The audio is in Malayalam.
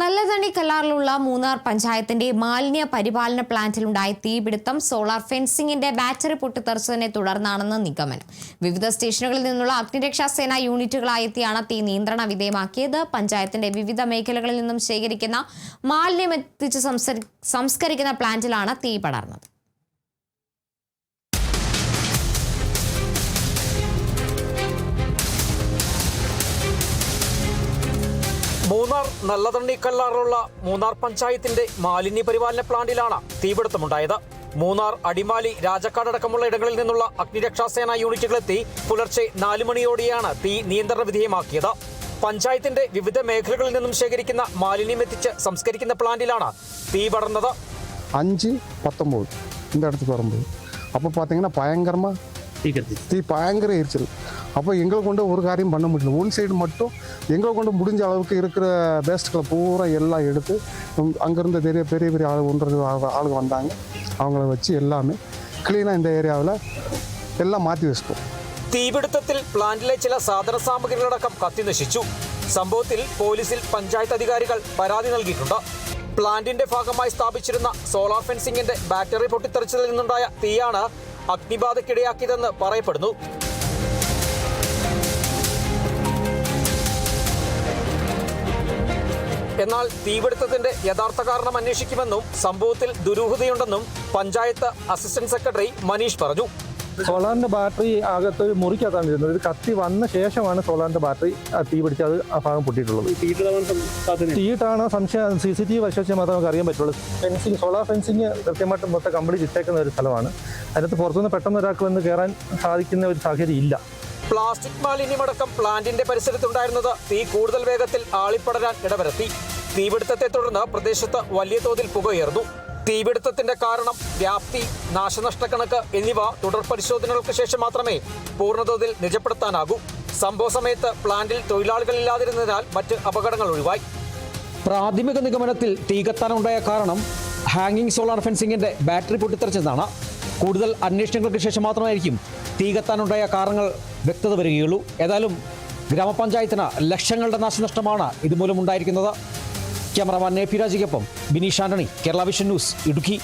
നല്ലതണി കല്ലാറിലുള്ള മൂന്നാർ പഞ്ചായത്തിന്റെ മാലിന്യ പരിപാലന പ്ലാന്റിലുണ്ടായ തീപിടുത്തം സോളാർ ഫെൻസിംഗിന്റെ ബാറ്ററി പൊട്ടിത്തെറിച്ചതിനെ തുടർന്നാണെന്ന് നിഗമനം. വിവിധ സ്റ്റേഷനുകളിൽ നിന്നുള്ള അഗ്നിരക്ഷാ സേനാ യൂണിറ്റുകളായി എത്തിയാണ് തീ നിയന്ത്രണ വിധേയമാക്കിയത്. പഞ്ചായത്തിന്റെ വിവിധ മേഖലകളിൽ നിന്നും ശേഖരിക്കുന്ന മാലിന്യം എത്തിച്ച് സംസ്കരിക്കുന്ന പ്ലാന്റിലാണ് തീ പടർന്നത്. മൂന്നാർ നല്ലതണ്ണി കല്ലാറിലുള്ള മൂന്നാർ പഞ്ചായത്തിന്റെ മാലിന്യ പരിപാലന പ്ലാന്റിലാണ് തീപിടുത്തമുണ്ടായത്. മൂന്നാർ, അടിമാലി, രാജക്കാട് അടക്കമുള്ള ഇടങ്ങളിൽ നിന്നുള്ള അഗ്നിരക്ഷാസേനാ യൂണിറ്റുകളെത്തി പുലർച്ചെ 4 മണിയോടെയാണ് തീ നിയന്ത്രണ വിധേയമാക്കിയത്. പഞ്ചായത്തിന്റെ വിവിധ മേഖലകളിൽ നിന്നും ശേഖരിക്കുന്ന മാലിന്യം എത്തിച്ച് സംസ്കരിക്കുന്ന പ്ലാന്റിലാണ് തീ പടർന്നത്. 5:19 இந்த இடத்துக்கு வரும்போது அப்போ பார்த்தீங்கன்னா பயங்கரமாக தீ பயங்கர எரிச்சல். அப்போ எங்களை கொண்டு ஒரு காரியம் பண்ண முடியல. ஒன் சைடு மட்டும் எங்களை கொண்டு முடிஞ்ச அளவுக்கு இருக்கிற வேஸ்ட்டுகளை பூரா எல்லாம் எடுத்து அங்கேருந்து பெரிய பெரிய ஆளுங்க வந்தாங்க. அவங்கள வச்சு எல்லாமே ക്ലീനാக இந்த ഏരിയാവിൽ എല്ലാം മാറ്റി വെച്ചിട്ടു. തീപിടുത്തത്തിൽ പ്ലാന്റിലെ ചില സാധന സാമഗ്രികളടക്കം കത്തിനശിച്ചു. സംഭവത്തിൽ പോലീസിൽ പഞ്ചായത്ത് അധികാരികൾ പരാതി നൽകിയിട്ടുണ്ട്. പ്ലാന്റിന്റെ ഭാഗമായി സ്ഥാപിച്ചിരുന്ന സോളാർ ഫെൻസിംഗിന്റെ ബാറ്ററി പൊട്ടിത്തെറിച്ചതിൽ നിന്നുണ്ടായ തീയാണ് അഗ്നിബാധയ്ക്കിടയാക്കിയതെന്ന് പറയപ്പെടുന്നു. എന്നാൽ തീപിടുത്തത്തിന്റെ യഥാർത്ഥ കാരണം അന്വേഷിക്കുമെന്നും സംഭവത്തിൽ ദുരൂഹതയുണ്ടെന്നും പഞ്ചായത്ത് അസിസ്റ്റന്റ് സെക്രട്ടറി മനീഷ് പറഞ്ഞു. സോളാറിന്റെ ബാറ്ററി അകത്ത് മുറിക്കകത്താണ് ഇരുന്നത്. ഇത് കത്തി വന്ന ശേഷമാണ് സോളാറിന്റെ ബാറ്ററി തീ പിടിച്ച് അത് ആ ഭാഗം പൊട്ടിയിട്ടുള്ളത്. തീയിട്ടാണ് സംശയം. CCTV പരിശോധിച്ചാൽ മാത്രമേ നമുക്ക് അറിയാൻ പറ്റുള്ളൂ. ഫെൻസിങ്, സോളാർ ഫെൻസിങ് കൃത്യമായിട്ട് മൊത്തം കംപ്ലീറ്റ് ഇട്ടേക്കുന്ന ഒരു സ്ഥലമാണ്. അതിനകത്ത് പുറത്തുനിന്ന് പെട്ടെന്ന് ഒരാൾക്ക് വന്ന് കയറാൻ സാധിക്കുന്ന ഒരു സാഹചര്യം ഇല്ല. പ്ലാസ്റ്റിക് മാലിന്യമടക്കം പ്ലാന്റിന്റെ പരിസരത്തുണ്ടായിരുന്നത് തീ കൂടുതൽ വേഗത്തിൽ ആളിപ്പടരാൻ ഇടവരുത്തി. തീപിടുത്തത്തെ തുടർന്ന് പ്രദേശത്ത് വലിയ തോതിൽ പുകയുയർന്നു. തീപിടുത്തത്തിന്റെ കാരണം, വ്യാപ്തി, നാശനഷ്ടക്കണക്ക് എന്നിവ തുടർ പരിശോധനകൾക്ക് ശേഷം മാത്രമേ പൂർണ്ണതോതിൽ നിജപ്പെടുത്താനാകൂ. സംഭവ സമയത്ത് പ്ലാന്റിൽ തൊഴിലാളികളില്ലാതിരുന്നതിനാൽ മറ്റ് അപകടങ്ങൾ ഒഴിവായി. പ്രാഥമിക നിഗമനത്തിൽ തീ കത്താനുണ്ടായ കാരണം ഹാങ്ങിങ് സോളാർ ഫെൻസിംഗിന്റെ ബാറ്ററി പൊട്ടിത്തെറിച്ചതാണ്. കൂടുതൽ അന്വേഷണങ്ങൾക്ക് ശേഷം മാത്രമായിരിക്കും തീ കത്താനുണ്ടായ കാരണങ്ങൾ വ്യക്തത വരികയുള്ളൂ. ഏതായാലും ഗ്രാമപഞ്ചായത്തിന് ലക്ഷങ്ങളുടെ നാശനഷ്ടമാണ് ഇതുമൂലം ഉണ്ടായിരിക്കുന്നത്. ക്യാമറമാൻ AP രാജിക്കൊപ്പം ബിനീഷ് ആന്റണി, കേരള വിഷൻ ന്യൂസ്, ഇടുക്കി.